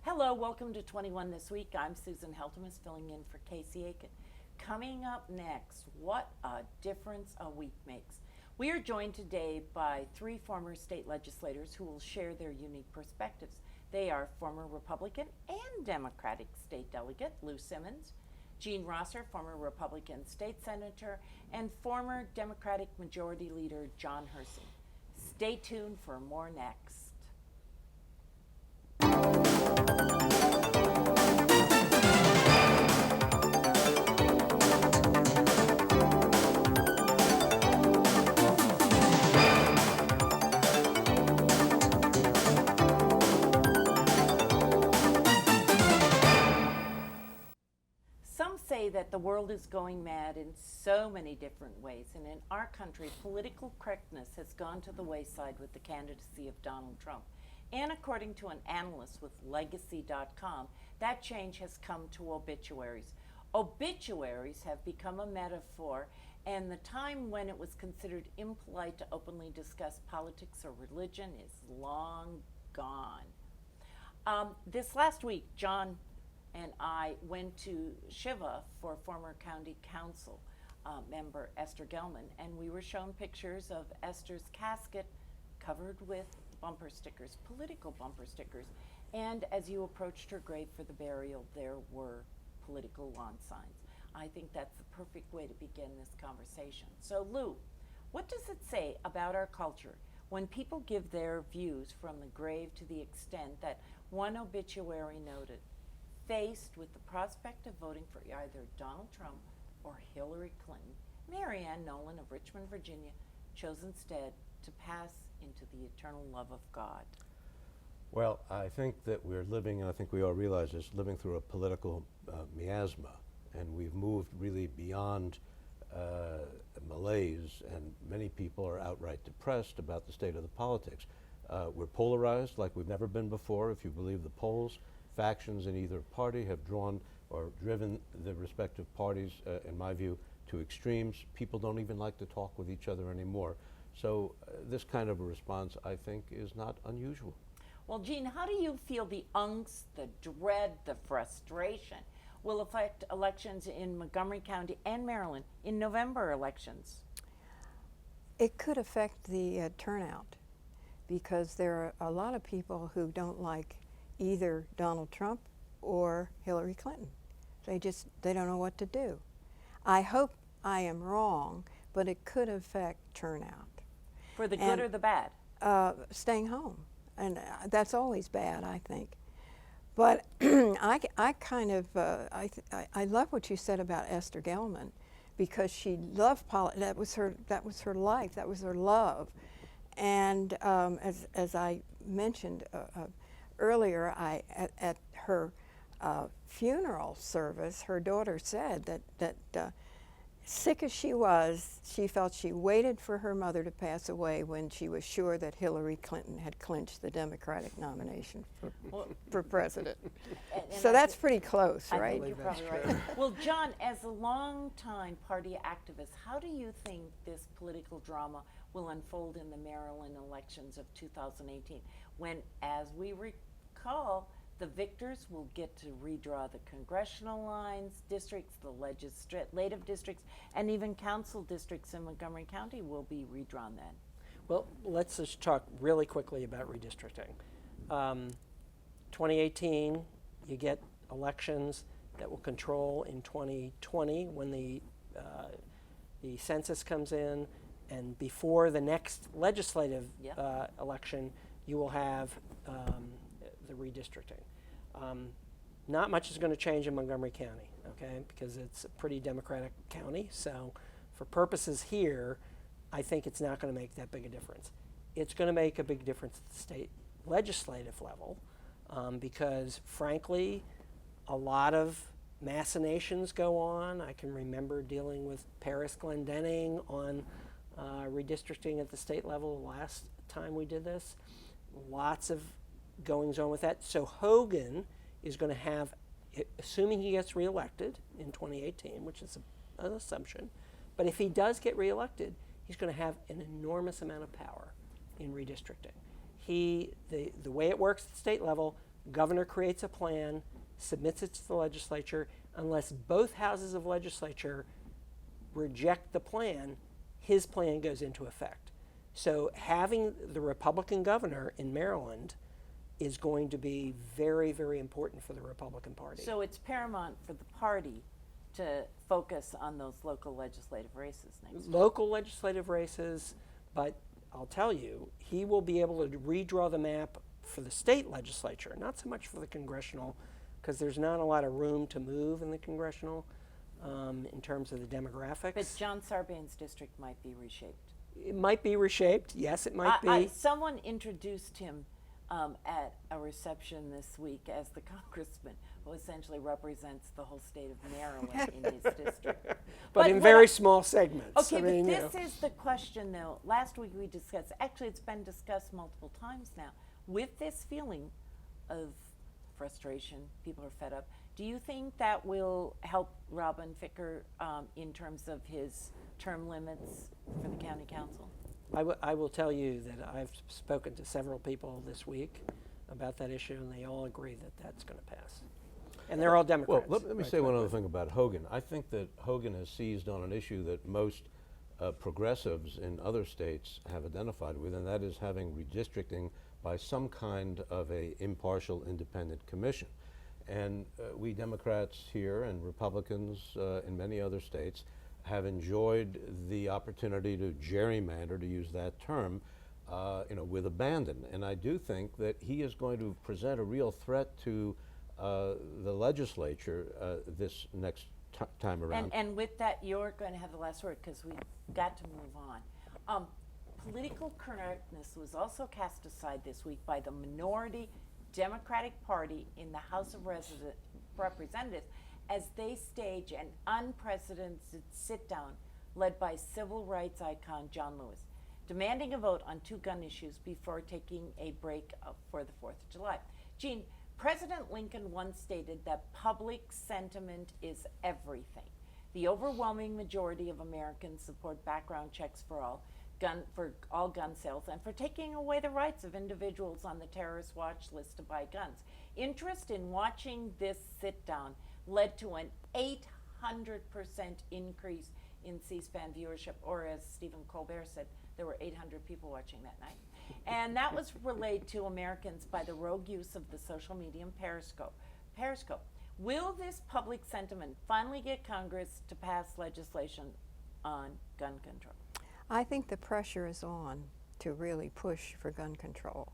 Hello, welcome to 21 This Week. I'm Susan Heltemes, filling in for Casey Aiken. Coming up next, what a difference a week makes. We are joined today by three former state legislators who will share their unique perspectives. They are former Republican and Democratic state delegate Luiz Simmons, John Roesser, former Republican state senator, and former Democratic Majority Leader John Hurson. Stay tuned for more next. Some say that the world is going mad in so many different ways, and in our country, political correctness has gone to the wayside with the candidacy of Donald Trump. And according to an analyst with Legacy.com, that change has come to obituaries. Obituaries have become a metaphor, and the time when it was considered impolite to openly discuss politics or religion is long gone. This last week, John and I went to Shiva for former county council member Esther Gelman, and we were shown pictures of Esther's casket covered with bumper stickers, political bumper stickers, and as you approached her grave for the burial, there were political lawn signs. I think that's the perfect way to begin this conversation. So Lou, what does it say about our culture when people give their views from the grave to the extent that one obituary noted, faced with the prospect of voting for either Donald Trump or Hillary Clinton, Mary Ann Nolan of Richmond, Virginia, chose instead to pass into the eternal love of God? Well, I think that we're living, and I think we all realize this, living through a political miasma, and we've moved really beyond malaise, and many people are outright depressed about the state of the politics. We're polarized like we've never been before, if you believe the polls. Factions in either party have drawn or driven the respective parties, in my view, to extremes. People don't even like to talk with each other anymore. So this kind of a response, I think, is not unusual. Well, Jean, how do you feel the angst, the dread, the frustration will affect elections in Montgomery County and Maryland in November elections? It could affect the turnout, because there are a lot of people who don't like either Donald Trump or Hillary Clinton. They don't know what to do. I hope I am wrong, but it could affect turnout. For the good or the bad? Staying home, and that's always bad, I think. But I kind of I love what you said about Esther Gelman, because she loved politics. That was her life. That was her love. And as I mentioned earlier, at her funeral service, her daughter said that sick as she was, she felt she waited for her mother to pass away when she was sure that Hillary Clinton had clinched the Democratic nomination for president. And so that's pretty close, right? I think you're probably right. Well, John, as a longtime party activist, how do you think this political drama will unfold in the Maryland elections of 2018, when, as we recall, the victors will get to redraw the congressional lines, districts, the legislative districts, and even council districts in Montgomery County will be redrawn then? Well, let's just talk really quickly about redistricting. 2018, you get elections that will control in 2020 when the census comes in, and before the next legislative election, you will have the redistricting. Not much is going to change in Montgomery County, okay, because it's a pretty Democratic county. So for purposes here, I think it's not going to make that big a difference. It's going to make a big difference at the state legislative level, because frankly, a lot of machinations go on. I can remember dealing with Paris Glendenning on redistricting at the state level last time we did this. Lots of goings on with that. So Hogan is going to have, assuming he gets reelected in 2018, which is an assumption, but if he does get reelected, he's going to have an enormous amount of power in redistricting. The way it works at the state level, Governor creates a plan, submits it to the legislature. Unless both houses of legislature reject the plan, his plan goes into effect. So having the Republican governor in Maryland is going to be very, very important for the Republican Party. So it's paramount for the party to focus on those local legislative races next year. Local legislative races, but I'll tell you, he will be able to redraw the map for the state legislature, not so much for the congressional, because there's not a lot of room to move in the congressional in terms of the demographics. But John Sarbanes' district might be reshaped. It might be reshaped. Yes, it might be. Someone introduced him at a reception this week as the congressman who essentially represents the whole state of Maryland in his district. But in what very small segments. Okay, I mean, but this is the question, though. Last week we discussed, actually it's been discussed multiple times now, with this feeling of frustration, people are fed up. Do you think that will help Robin Ficker in terms of his term limits for the county council? I will tell you that I've spoken to several people this week about that issue, and they all agree that that's going to pass. And they're all Democrats. Well, let me say one other thing about Hogan. I think that Hogan has seized on an issue that most progressives in other states have identified with, and that is having redistricting by some kind of a impartial independent commission. And we Democrats here and Republicans in many other states have enjoyed the opportunity to gerrymander, to use that term, with abandon. And I do think that he is going to present a real threat to the legislature this next time around. And with that, you're going to have the last word because we've got to move on. Political correctness was also cast aside this week by the minority Democratic Party in the House of Representatives as they stage an unprecedented sit-down led by civil rights icon John Lewis, demanding a vote on 2 gun issues before taking a break for the 4th of July. Gene, President Lincoln once stated that public sentiment is everything. The overwhelming majority of Americans support background checks for all gun sales and for taking away the rights of individuals on the terrorist watch list to buy guns. Interest in watching this sit-down led to an 800% increase in C-SPAN viewership, or as Stephen Colbert said, there were 800 people watching that night. And that was relayed to Americans by the rogue use of the social medium Periscope. Will this public sentiment finally get Congress to pass legislation on gun control? I think the pressure is on to really push for gun control.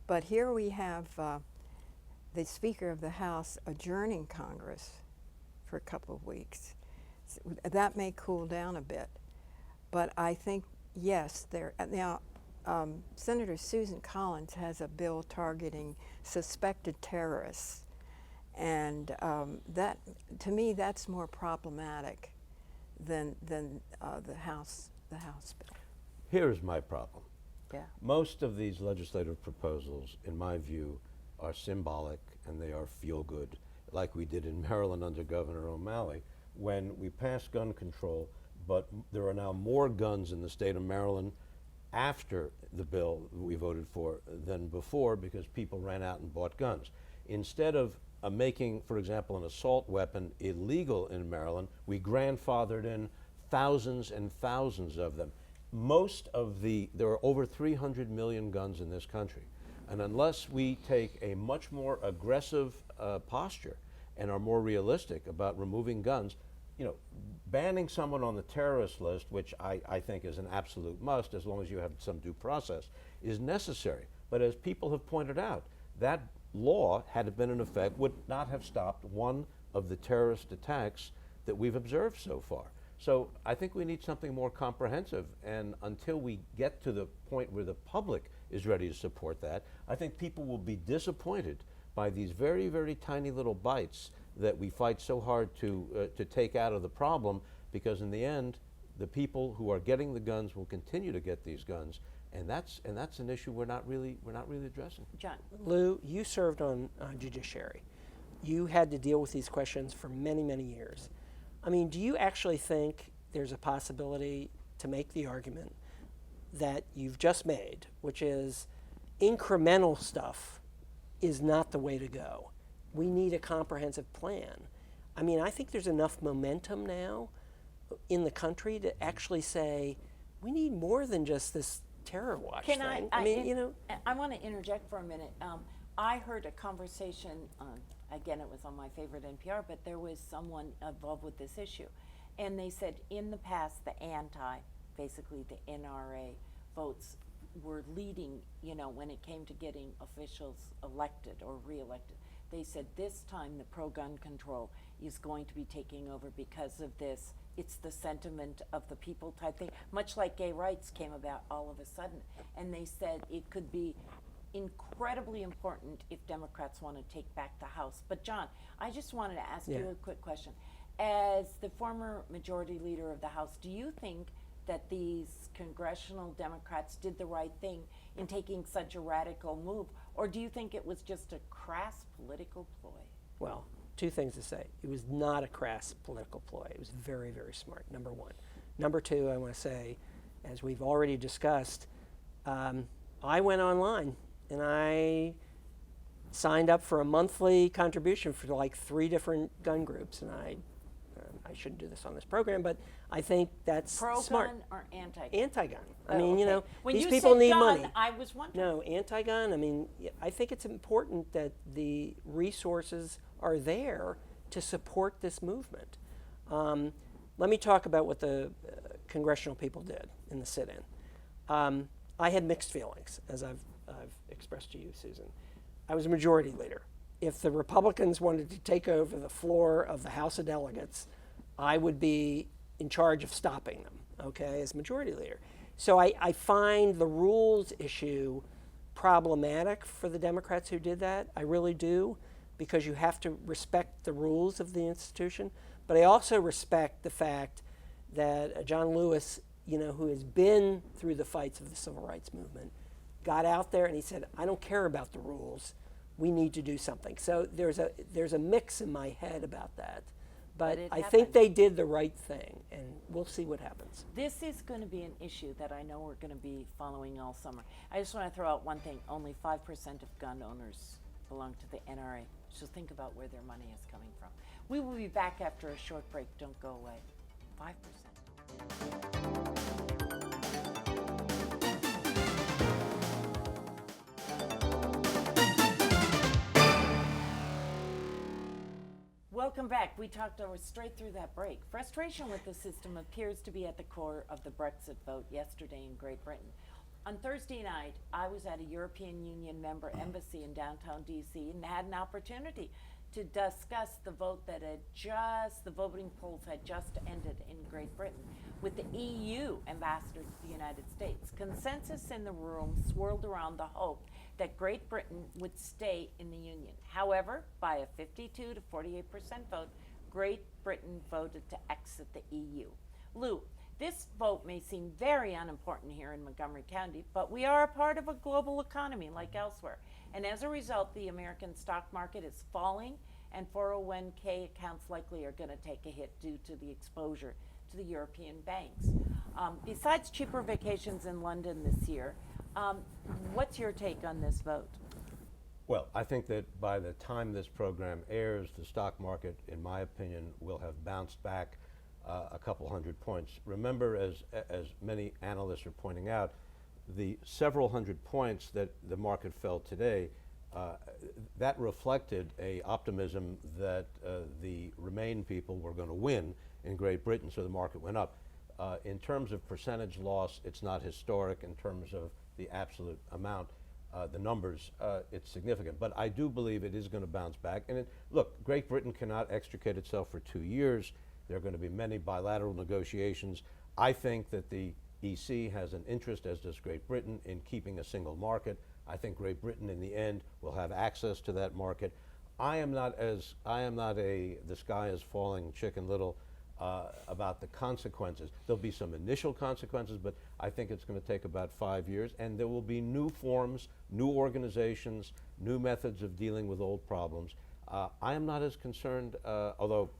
But here we have the Speaker of the House adjourning Congress for a couple of weeks. So that may cool down a bit. But I think, yes, now Senator Susan Collins has a bill targeting suspected terrorists. And that, to me, that's more problematic than the House bill. Here's my problem. Yeah. Most of these legislative proposals, in my view, are symbolic and they are feel-good, like we did in Maryland under Governor O'Malley, when we passed gun control, but there are now more guns in the state of Maryland after the bill we voted for than before because people ran out and bought guns. Instead of making, for example, an assault weapon illegal in Maryland, we grandfathered in thousands and thousands of them. There are over 300 million guns in this country. And unless we take a much more aggressive posture and are more realistic about removing guns, banning someone on the terrorist list, which I think is an absolute must as long as you have some due process, is necessary. But as people have pointed out, that law, had it been in effect, would not have stopped one of the terrorist attacks that we've observed so far. So I think we need something more comprehensive, and until we get to the point where the public is ready to support that, I think people will be disappointed by these very, very tiny little bites that we fight so hard to take out of the problem, because in the end, the people who are getting the guns will continue to get these guns, and that's an issue we're not really addressing. John. Lou, you served on judiciary. You had to deal with these questions for many, many years. I mean, do you actually think there's a possibility to make the argument that you've just made, which is incremental stuff is not the way to go. We need a comprehensive plan. I mean, I think there's enough momentum now in the country to actually say, we need more than just this terror watch Can thing. I want to interject for a minute. I heard a conversation, again, it was on my favorite NPR, but there was someone involved with this issue. And they said in the past, basically the NRA votes were leading, when it came to getting officials elected or reelected. They said this time the pro-gun control is going to be taking over because of this. It's the sentiment of the people type thing, much like gay rights came about all of a sudden. And they said it could be incredibly important if Democrats want to take back the House. But John, I just wanted to ask you a quick question. As the former majority leader of the House, do you think that these congressional Democrats did the right thing in taking such a radical move? Or do you think it was just a crass political ploy? Well, two things to say. It was not a crass political ploy. It was very, very smart, number one. Number two, I want to say, as we've already discussed, I went online and I signed up for a monthly contribution for like 3 different gun groups. And I shouldn't do this on this program, but I think that's smart. Pro-gun or anti-gun? Anti-gun. Oh, I mean, okay. When these you people said need gun, money. I was wondering. No, anti-gun. I mean, I think it's important that the resources are there to support this movement. Let me talk about what the congressional people did in the sit-in. I had mixed feelings, as I've expressed to you, Susan. I was a majority leader. If the Republicans wanted to take over the floor of the House of Delegates, I would be in charge of stopping them, okay, as majority leader. So I find the rules issue problematic for the Democrats who did that. I really do, because you have to respect the rules of the institution. But I also respect the fact that John Lewis, who has been through the fights of the civil rights movement, got out there and he said, I don't care about the rules. We need to do something. So there's a mix in my head about that. But I think they did the right thing, and we'll see what happens. This is going to be an issue that I know we're going to be following all summer. I just want to throw out one thing. Only 5% of gun owners belong to the NRA. So think about where their money is coming from. We will be back after a short break. Don't go away. 5%. Welcome back. We talked straight through that break. Frustration with the system appears to be at the core of the Brexit vote yesterday in Great Britain. On Thursday night, I was at a European Union member embassy in downtown DC and had an opportunity to discuss the vote that the voting polls had just ended in Great Britain with the EU ambassador to the United States. Consensus in the room swirled around the hope that Great Britain would stay in the Union. However, by a 52 to 48% vote, Great Britain voted to exit the EU. Lou, this vote may seem very unimportant here in Montgomery County, but we are a part of a global economy like elsewhere. And as a result, the American stock market is falling, and 401k accounts likely are going to take a hit due to the exposure to the European banks. Besides cheaper vacations in London this year, what's your take on this vote? Well, I think that by the time this program airs, the stock market, in my opinion, will have bounced back a couple hundred points. Remember, as many analysts are pointing out, the several hundred points that the market fell today, that reflected a optimism that the Remain people were going to win in Great Britain, so the market went up. In terms of percentage loss, it's not historic. In terms of the absolute amount, the numbers, it's significant. But I do believe it is going to bounce back. And look, Great Britain cannot extricate itself for 2 years. There are going to be many bilateral negotiations. I think that the EC has an interest, as does Great Britain, in keeping a single market. I think Great Britain, in the end, will have access to that market. I am not the sky is falling Chicken Little about the consequences. There'll be some initial consequences, but I think it's going to take about 5 years, and there will be new forms, new organizations, new methods of dealing with old problems. I am not as concerned, although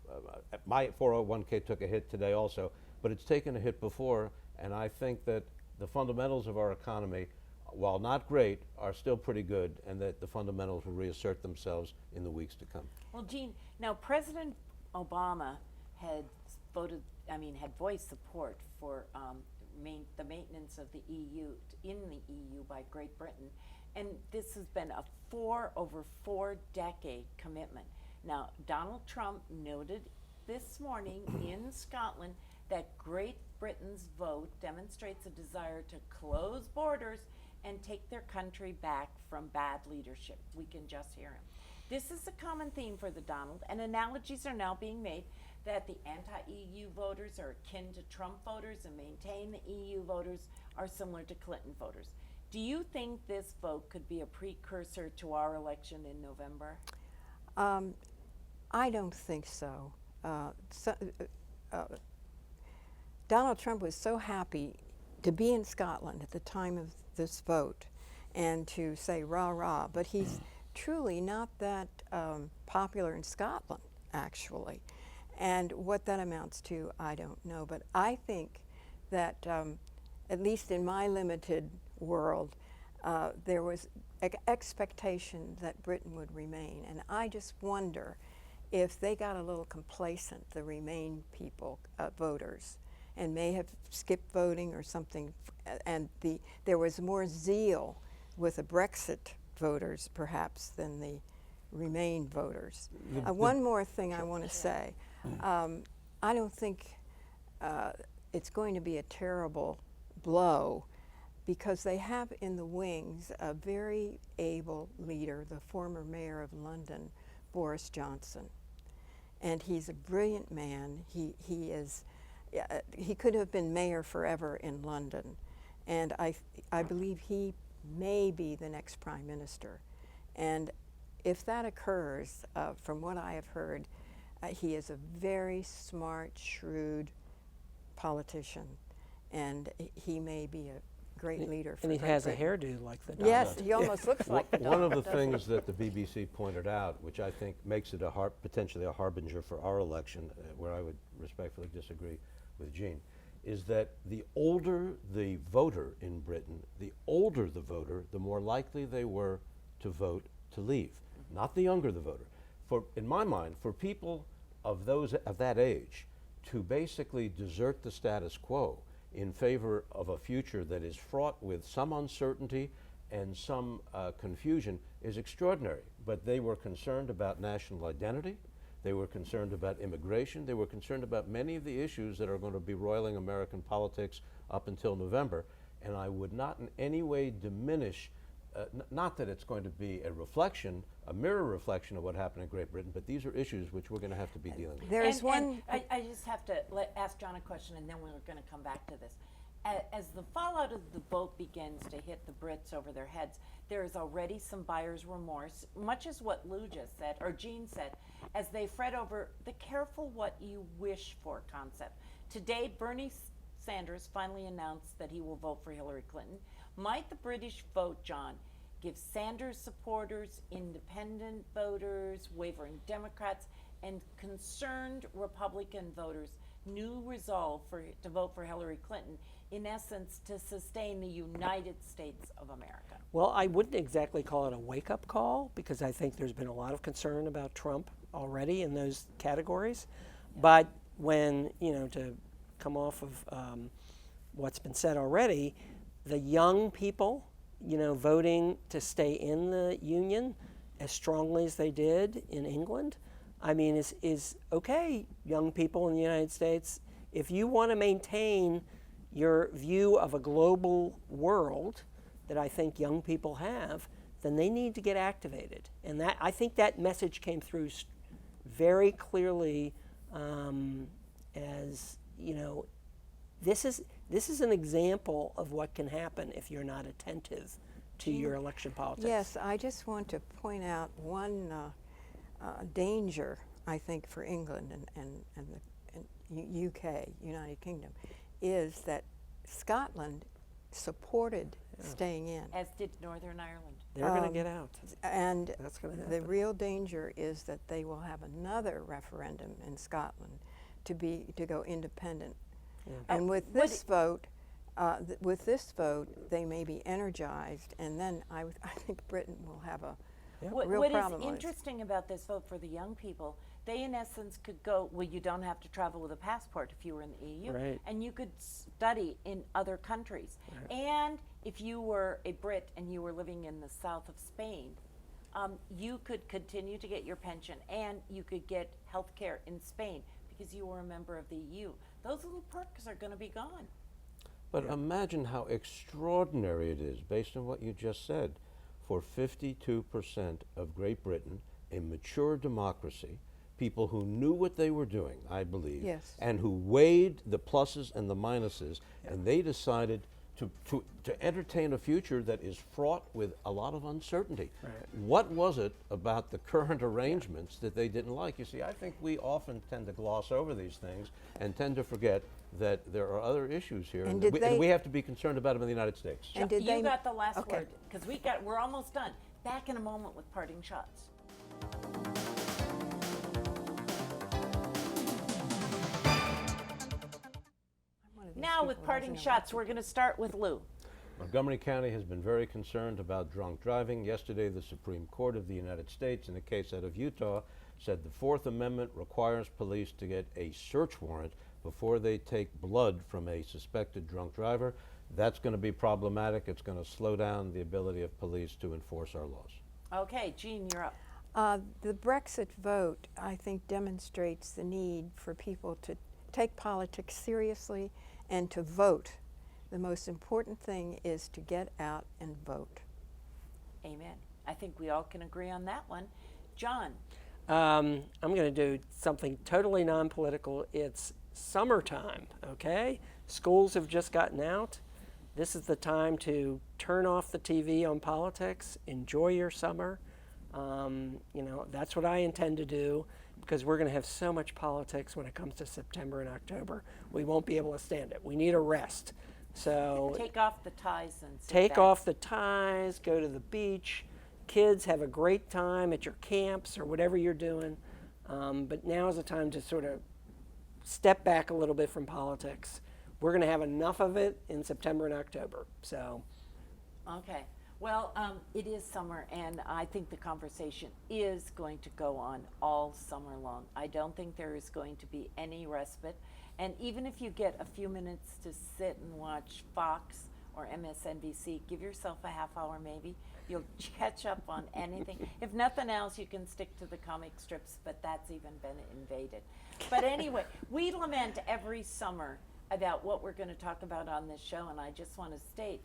my 401k took a hit today also, but it's taken a hit before, and I think that the fundamentals of our economy while not great, are still pretty good, and that the fundamentals will reassert themselves in the weeks to come. Well, Jean, now President Obama had had voiced support for the maintenance of the EU, in the EU by Great Britain, and this has been a over 4-decade commitment. Now, Donald Trump noted this morning in Scotland that Great Britain's vote demonstrates a desire to close borders and take their country back from bad leadership. We can just hear him. This is a common theme for the Donald, and analogies are now being made that the anti-EU voters are akin to Trump voters and maintain the EU voters are similar to Clinton voters. Do you think this vote could be a precursor to our election in November? I don't think so. Donald Trump was so happy to be in Scotland at the time of this vote and to say rah rah, but he's truly not that popular in Scotland, actually. And what that amounts to, I don't know. But I think that, at least in my limited world, there was expectation that Britain would remain. And I just wonder if they got a little complacent, the Remain people, voters, and may have skipped voting or something, and there was more zeal with the Brexit voters, perhaps, than the Remain voters. One more thing I want to say. I don't think it's going to be a terrible blow, because they have in the wings a very able leader, the former mayor of London, Boris Johnson. And he's a brilliant man. He could have been mayor forever in London. And I believe he may be the next prime minister. And if that occurs, from what I have heard, he is a very smart, shrewd politician, and he may be a great leader for And he Great has a Britain. hairdo like the Donald. Yes, he almost looks like the One of the Donald, doesn't he? things that the BBC pointed out, which I think makes it potentially a harbinger for our election, where I would respectfully disagree with Jean, is that the older the voter in Britain, the older the voter, the more likely they were to vote to leave, not the younger the voter. In my mind, for people of that age to basically desert the status quo in favor of a future that is fraught with some uncertainty and some confusion is extraordinary. But they were concerned about national identity. They were concerned about immigration. They were concerned about many of the issues that are going to be roiling American politics up until November. And I would not in any way diminish, not that it's going to be a mirror reflection of what happened in Great Britain, but these are issues which we're going to have to be dealing with. There's And I just have to ask John a question, and then we're going to come back to this. As the fallout of the vote begins to hit the Brits over their heads, there is already some buyer's remorse, much as what Lou just said, or Jean said, as they fret over the careful what you wish for concept. Today, Bernie Sanders finally announced that he will vote for Hillary Clinton. Might the British vote, John, give Sanders supporters, independent voters, wavering Democrats, and concerned Republican voters new resolve to vote for Hillary Clinton, in essence, to sustain the United States of America? Well, I wouldn't exactly call it a wake-up call, because I think there's been a lot of concern about Trump already in those categories. But when, to come off of what's been said already, the young people, voting to stay in the Union as strongly as they did in England, I mean, is okay, young people in the United States. If you want to maintain your view of a global world that I think young people have, then they need to get activated. And I think that message came through very clearly as, this is an example of what can happen if you're not attentive to your election politics. Yes, I just want to point out one danger, I think, for England and the UK, United Kingdom, is that Scotland supported staying in. As did Northern Ireland. They're going to get out. And That's going to the happen. real danger is that they will have another referendum in Scotland to go independent. Yeah. And with would this vote, with this vote, they may be energized, and then I think Britain will have a real What problem. is interesting about this vote for the young people, they in essence could go, well, you don't have to travel with a passport if you were in the EU, Right. and you could study in other countries. Right. And if you were a Brit and you were living in the south of Spain, you could continue to get your pension, and you could get health care in Spain because you were a member of the EU. Those little perks are going to be gone. But imagine how extraordinary it is, based on what you just said, for 52% of Great Britain, a mature democracy, people who knew what they were doing, I believe, Yes. and who weighed the pluses and the minuses, and they decided to entertain a future that is fraught with a lot of uncertainty. Right. What was it about the current arrangements that they didn't like? You see, I think we often tend to gloss over these things and tend to forget that there are other issues here, And and, did and they- we have to be concerned about them in the United States. And did you they- got the last okay. word because we're almost done. Back in a moment with parting shots. Now with parting shots, we're going to start with Lou. Montgomery County has been very concerned about drunk driving. Yesterday, the Supreme Court of the United States, in a case out of Utah, said the Fourth Amendment requires police to get a search warrant before they take blood from a suspected drunk driver. That's going to be problematic. It's going to slow down the ability of police to enforce our laws. Okay, Jean, you're up. The Brexit vote, I think, demonstrates the need for people to take politics seriously and to vote. The most important thing is to get out and vote. Amen. I think we all can agree on that one. John. I'm going to do something totally non-political. It's summertime, okay? Schools have just gotten out. This is the time to turn off the TV on politics, enjoy your summer. You know, that's what I intend to do because we're going to have so much politics when it comes to September and October. We won't be able to stand it. We need a rest. So Take off the ties and sit take back. off the ties, go to the beach. Kids have a great time at your camps or whatever you're doing. But now is the time to sort of step back a little bit from politics. We're going to have enough of it in September and October. So, Okay. Well, it is summer, and I think the conversation is going to go on all summer long. I don't think there is going to be any respite. And even if you get a few minutes to sit and watch Fox or MSNBC, give yourself a half hour maybe. You'll catch up on anything. If nothing else, you can stick to the comic strips, but that's even been invaded. But anyway, we lament every summer about what we're going to talk about on this show, and I just want to state,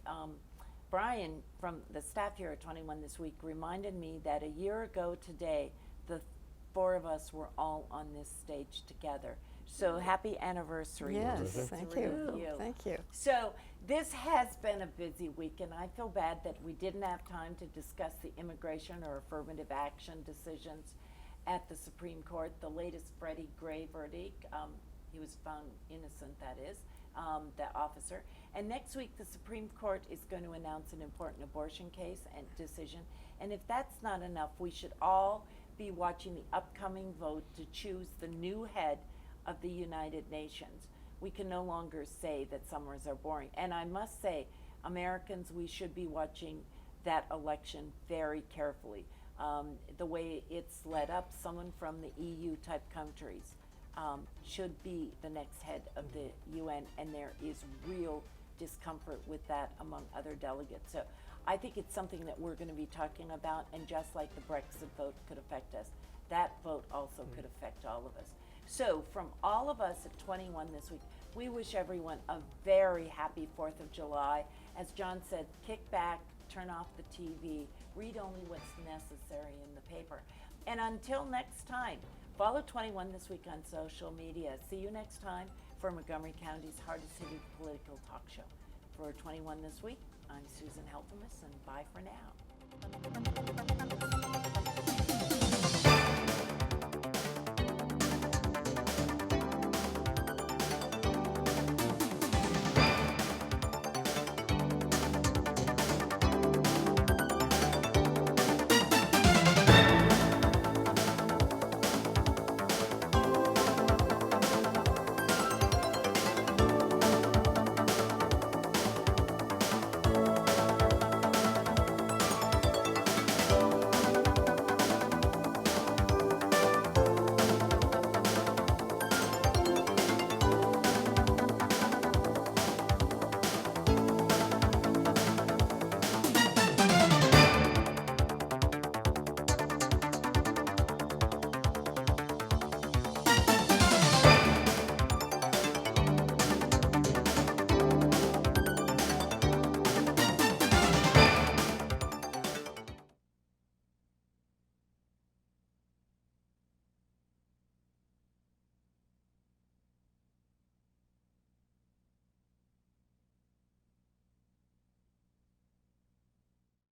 Brian from the staff here at 21 This Week reminded me that a year ago today, the four of us were all on this stage together. So happy anniversary. Yes, to the thank three you. of you. Thank you. So this has been a busy week, and I feel bad that we didn't have time to discuss the immigration or affirmative action decisions at the Supreme Court. The latest Freddie Gray verdict, he was found innocent, that is, the officer. And next week, the Supreme Court is going to announce an important abortion case and decision. And if that's not enough, we should all be watching the upcoming vote to choose the new head of the United Nations. We can no longer say that summers are boring. And I must say, Americans, we should be watching that election very carefully. The way it's led up, someone from the EU type countries should be the next head of the UN, and there is real discomfort with that among other delegates. So I think it's something that we're going to be talking about, and just like the Brexit vote could affect us, that vote also could affect all of us. So from all of us at 21 This Week, we wish everyone a very happy 4th of July. As John said, kick back, turn off the TV, read only what's necessary in the paper. And until next time, follow 21 This Week on social media. See you next time for Montgomery County's hardest hitting political talk show. For 21 This Week, I'm Susan Heltemes, and bye for now.